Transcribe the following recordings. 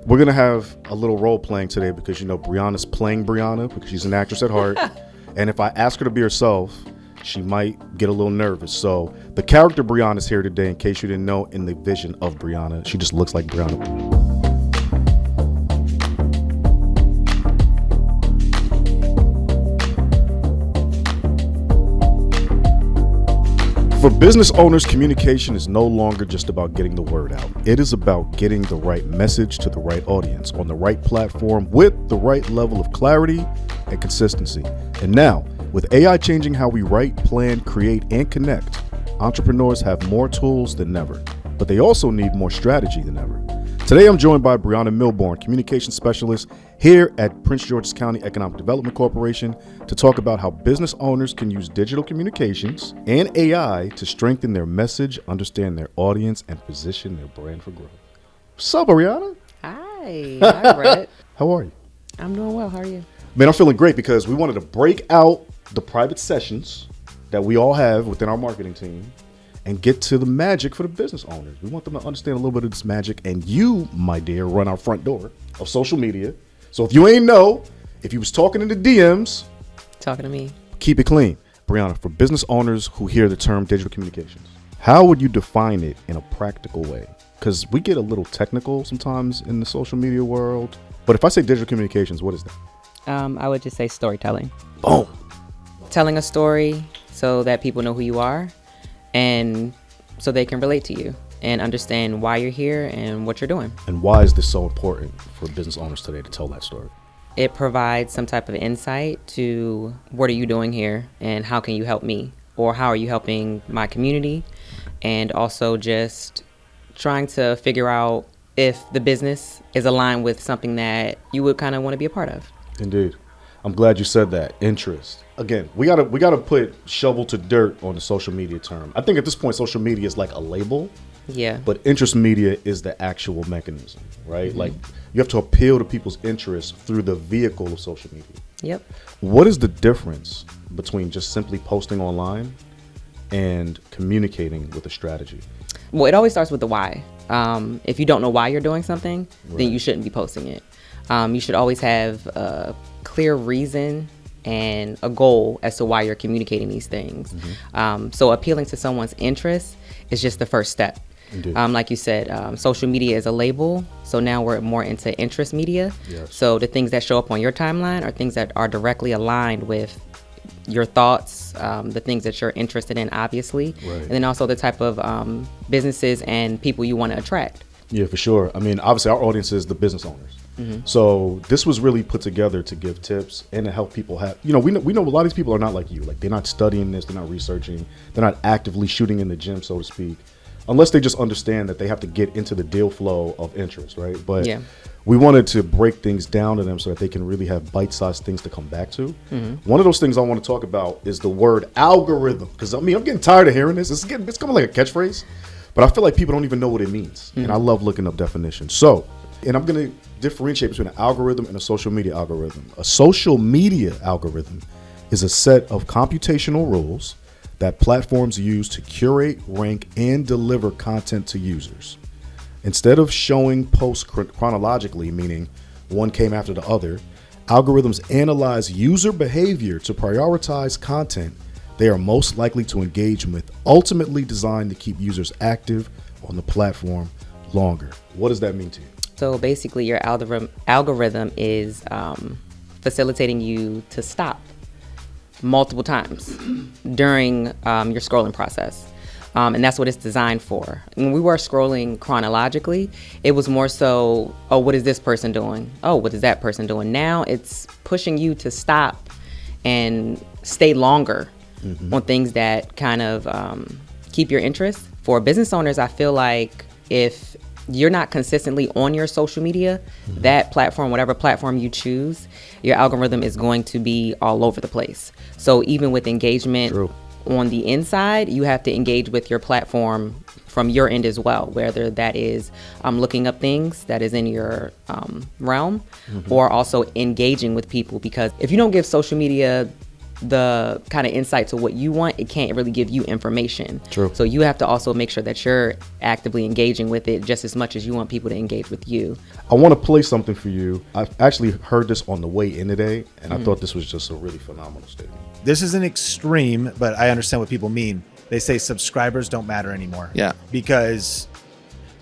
We're going to have a little role playing today because, Briana's playing Briana because she's an actress at heart. And if I ask her to be herself, she might get a little nervous. So the character Briana's here today, in case you didn't know, in the vision of Briana. She just looks like Briana. For business owners, communication is no longer just about getting the word out. It is about getting the right message to the right audience on the right platform with the right level of clarity and consistency. And now, with AI changing how we write, plan, create, and connect, entrepreneurs have more tools than ever, but they also need more strategy than ever. Today, I'm joined by Briana Milbourne, communication specialist here at Prince George's County Economic Development Corporation, to talk about how business owners can use digital communications and AI to strengthen their message, understand their audience, and position their brand for growth. What's up, Briana? Hi. Hi, Brett. How are you? I'm doing well. How are you? Man, I'm feeling great because we wanted to break out the private sessions that we all have within our marketing team and get to the magic for the business owners. We want them to understand a little bit of this magic, and you, my dear, run our front door of social media. So if you ain't know, if you was talking in the DMs, Talking to me. keep it clean. Briana, for business owners who hear the term digital communications, how would you define it in a practical way? Because we get a little technical sometimes in the social media world. But if I say digital communications, what is that? I would just say storytelling. Boom. Telling a story so that people know who you are and so they can relate to you and understand why you're here and what you're doing. And why is this so important for business owners today to tell that story? It provides some type of insight to what are you doing here and how can you help me, or how are you helping my community, and also just trying to figure out if the business is aligned with something that you would kind of want to be a part of. Indeed. I'm glad you said that. Interest. Again, we gotta put shovel to dirt on the social media term. I think at this point, social media is like a label. Yeah. But interest media is the actual mechanism, right? Mm-hmm. Like you have to appeal to people's interests through the vehicle of social media. Yep. What is the difference between just simply posting online and communicating with a strategy? Well, it always starts with the why. If you don't know why you're doing something, Right. then you shouldn't be posting it. You should always have a clear reason and a goal as to why you're communicating these things. Mm-hmm. So appealing to someone's interest is just the first step. Like you said, social media is a label. So now we're more into interest media. Yes. So the things that show up on your timeline are things that are directly aligned with your thoughts, the things that you're interested in, obviously. Right. And then also the type of businesses and people you want to attract. Yeah, for sure. I mean, obviously our audience is the business owners. Mm-hmm. So this was really put together to give tips and to help people have, we know a lot of these people are not like you. Like they're not studying this, they're not researching, they're not actively shooting in the gym, so to speak, unless they just understand that they have to get into the deal flow of interest, right? But yeah. We wanted to break things down to them so that they can really have bite-sized things to come back to. Mm-hmm. One of those things I want to talk about is the word algorithm, because I'm getting tired of hearing this. It's coming like a catchphrase, but I feel like people don't even know what it means. Mm-hmm. And I love looking up definitions. So, and I'm going to differentiate between an algorithm and a social media algorithm. A social media algorithm is a set of computational rules that platforms use to curate, rank, and deliver content to users. Instead of showing posts chronologically, meaning one came after the other, algorithms analyze user behavior to prioritize content they are most likely to engage with, ultimately designed to keep users active on the platform longer. What does that mean to you? So basically your algorithm is facilitating you to stop multiple times during your scrolling process. And that's what it's designed for. When we were scrolling chronologically, it was more so, oh, what is this person doing? Oh, what is that person doing? Now it's pushing you to stop and stay longer on things that kind of keep your interest. For business owners, I feel like if you're not consistently on your social media, that platform, whatever platform you choose, your algorithm is going to be all over the place. So even with engagement on the inside, you have to engage with your platform from your end as well, whether that is looking up things that is in your realm, or also engaging with people. Because if you don't give social media the kind of insight to what you want, it can't really give you information. True. So you have to also make sure that you're actively engaging with it just as much as you want people to engage with you. I want to play something for you. I actually heard this on the way in today, and I thought this was just a really phenomenal statement. This is an extreme, but I understand what people mean. They say subscribers don't matter anymore. Yeah. Because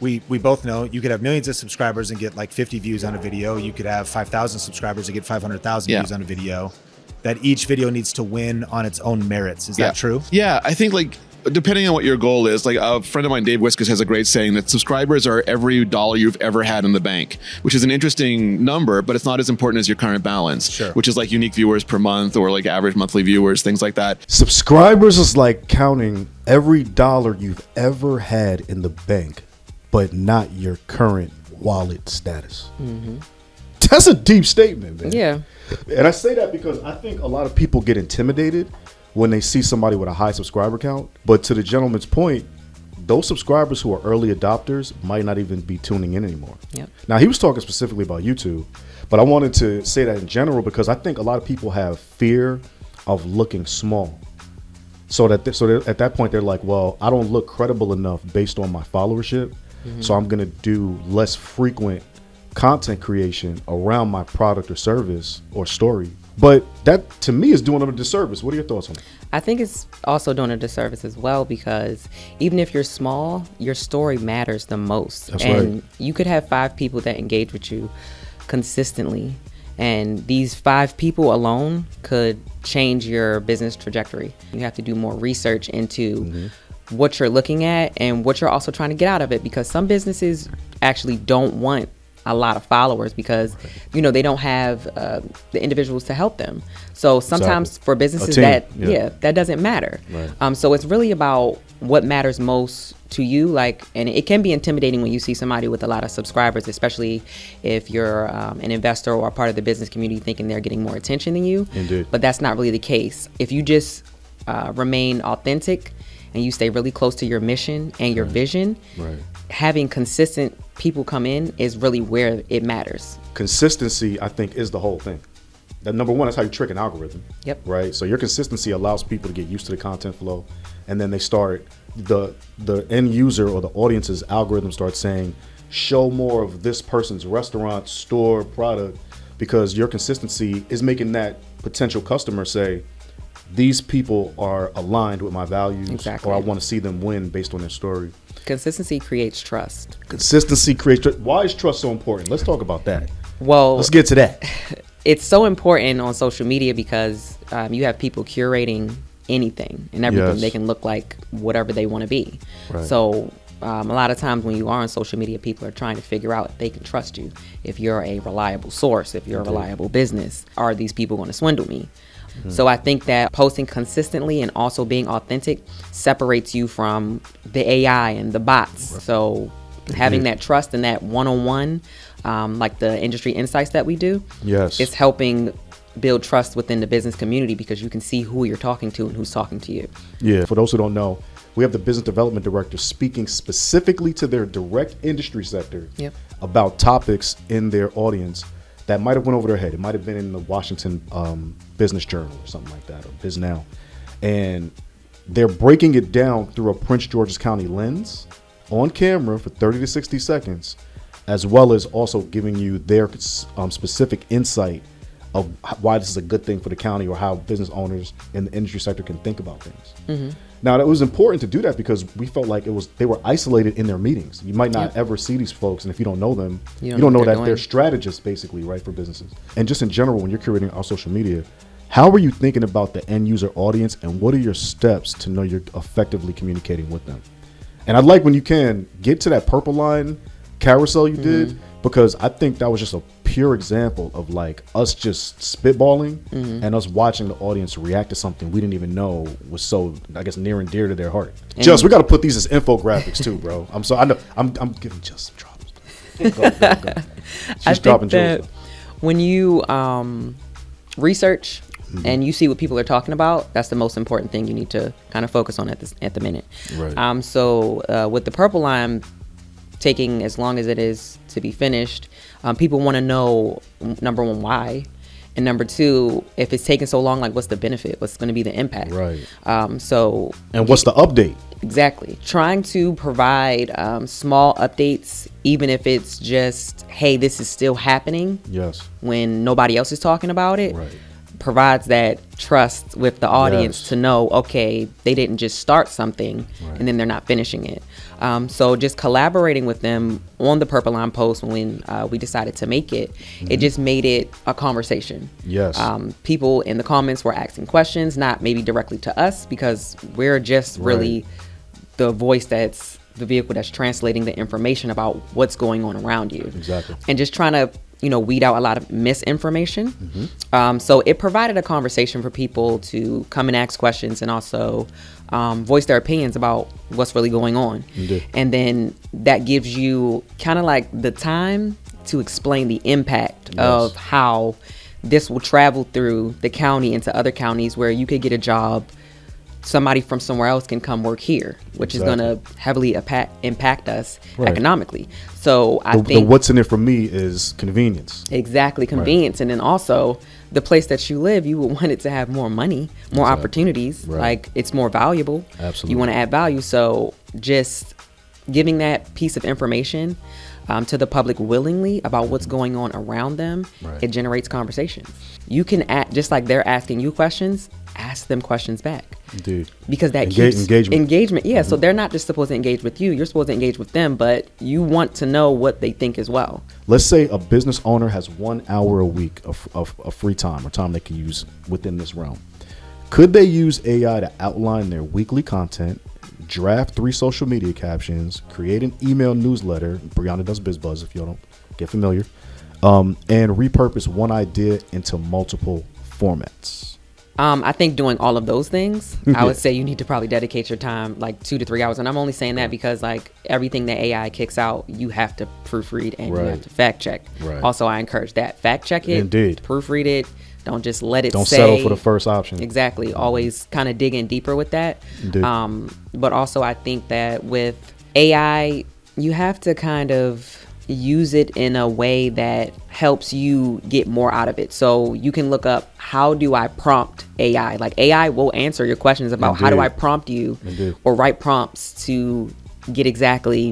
we both know you could have millions of subscribers and get like 50 views on a video. You could have 5,000 subscribers and get 500,000 views on a video. That each video needs to win on its own merits. Is that true? Yeah, I think like depending on what your goal is, like a friend of mine, Dave Wiskus, has a great saying that subscribers are every dollar you've ever had in the bank, which is an interesting number, but it's not as important as your current balance, which is like unique viewers per month or like average monthly viewers, things like that. Subscribers is like counting every dollar you've ever had in the bank, but not your current wallet status. That's a deep statement, man. Yeah. And I say that because I think a lot of people get intimidated when they see somebody with a high subscriber count. But to the gentleman's point, those subscribers who are early adopters might not even be tuning in anymore. Yep. Now, he was talking specifically about YouTube, but I wanted to say that in general because I think a lot of people have fear of looking small. So at that point, they're like, well, I don't look credible enough based on my followership, so I'm going to do less frequent content creation around my product or service or story. But that to me is doing them a disservice. What are your thoughts on that? I think it's also doing a disservice as well because even if you're small, your story matters the most. That's and right. You could have 5 people that engage with you consistently. And these 5 people alone could change your business trajectory. You have to do more research into what you're looking at and what you're also trying to get out of it, because some businesses actually don't want a lot of followers because they don't have the individuals to help them. So sometimes for businesses that doesn't matter. Right. So it's really about what matters most to you. And it can be intimidating when you see somebody with a lot of subscribers, especially if you're an investor or a part of the business community thinking they're getting more attention than you. Indeed. But that's not really the case. If you just remain authentic and you stay really close to your mission and your vision, having consistent people come in is really where it matters. Consistency, I think, is the whole thing. That number one, that's how you trick an algorithm. Yep. Right. So your consistency allows people to get used to the content flow, and then they start the end user or the audience's algorithm starts saying, show more of this person's restaurant, store, product, because your consistency is making that potential customer say, these people are aligned with my values, or I want to see them win based on their story. Consistency creates trust. Consistency creates trust. Why is trust so important? Let's talk about that. Well, let's get to that. It's so important on social media because you have people curating anything and everything. Yes. They can look like whatever they want to be. Right. So a lot of times when you are on social media, people are trying to figure out if they can trust you, if you're a reliable source, if you're a reliable business. Are these people going to swindle me? So I think that posting consistently and also being authentic separates you from the AI and the bots. So having that trust and that one-on-one, like the industry insights that we do, it's helping build trust within the business community because you can see who you're talking to and who's talking to you. Yeah. For those who don't know, we have the business development director speaking specifically to their direct industry sector about topics in their audience that might have went over their head. It might have been in the Washington Business Journal or something like that, or Biz Now. And they're breaking it down through a Prince George's County lens on camera for 30 to 60 seconds, as well as also giving you their specific insight of why this is a good thing for the county or how business owners in the industry sector can think about things. Now, it was important to do that because we felt like they were isolated in their meetings. You might not ever see these folks, and if you don't know them, you don't know that they're strategists, basically, right, for businesses. And just in general, when you're curating our social media, how are you thinking about the end user audience, and what are your steps to know you're effectively communicating with them? And I'd like, when you can, get to that purple line carousel you did, because I think that was just a pure example of like us just spitballing and us watching the audience react to something we didn't even know was so, I guess, near and dear to their heart. Just, we got to put these as infographics too, bro. I know I'm giving just some drops. Go. She's dropping jewels. When you research and you see what people are talking about, that's the most important thing you need to kind of focus on at the minute. Right. So with the purple line taking as long as it is to be finished, people want to know, number one, why, And number two, if it's taking so long, like what's the benefit? What's going to be the impact? Right. And what's the update? Exactly. Trying to provide small updates, even if it's just, hey, this is still happening. Yes. When nobody else is talking about it. Right. Provides that trust with the audience to know, okay, they didn't just start something and then they're not finishing it. So just collaborating with them on the Purple Line post when we decided to make it, it just made it a conversation. Yes. People in the comments were asking questions, not maybe directly to us, because we're just really the voice that's the vehicle that's translating the information about what's going on around you. Exactly. And just trying to weed out a lot of misinformation. So it provided a conversation for people to come and ask questions and also voice their opinions about what's really going on. Indeed. And then that gives you kind of like the time to explain the impact of how this will travel through the county into other counties where you could get a job. Somebody from somewhere else can come work here, which is going to heavily impact us economically. So I think the what's in it for me is convenience. Exactly, convenience. And then also the place that you live, you would want it to have more money, more opportunities. Like it's more valuable. Absolutely. You want to add value. So just giving that piece of information to the public willingly about what's going on around them, it generates conversation. You can just like they're asking you questions, ask them questions back. Indeed. Because that keeps engagement. Yeah. Mm-hmm. So they're not just supposed to engage with you. You're supposed to engage with them, but you want to know what they think as well. Let's say a business owner has 1 hour a week of free time or time they can use within this realm. Could they use AI to outline their weekly content, draft 3 social media captions, create an email newsletter? Briana does BizBuzz if you don't get familiar, and repurpose one idea into multiple formats? I think doing all of those things, I would say you need to probably dedicate your time like 2 to 3 hours. And I'm only saying that because like everything that AI kicks out, you have to proofread and you have to fact check. Also, I encourage that. Fact check it. Indeed. Proofread it. Don't just let it Don't settle for the first option. Exactly. Always kind of dig in deeper with that. Indeed. But also I think that with AI, you have to kind of use it in a way that helps you get more out of it. So you can look up, how do I prompt AI? Like AI will answer your questions about how do I prompt you or write prompts to get exactly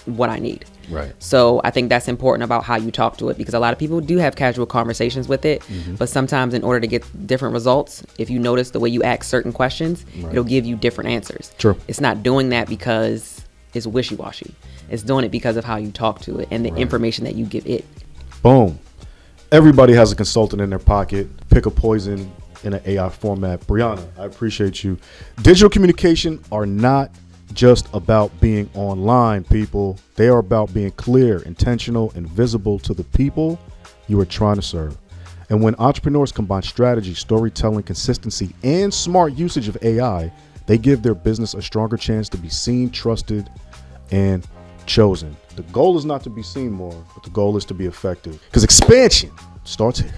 what I need. Right. So I think that's important about how you talk to it, because a lot of people do have casual conversations with it, but sometimes in order to get different results, if you notice the way you ask certain questions, it'll give you different answers. True. It's not doing that because it's wishy-washy. It's doing it because of how you talk to it and the information that you give it. Boom. Everybody has a consultant in their pocket. Pick a poison in an AI format. Briana, I appreciate you. Digital communication are not just about being online, people. They are about being clear, intentional, and visible to the people you are trying to serve. And when entrepreneurs combine strategy, storytelling, consistency, and smart usage of AI, they give their business a stronger chance to be seen, trusted, and chosen. The goal is not to be seen more, but the goal is to be effective. Because expansion starts here.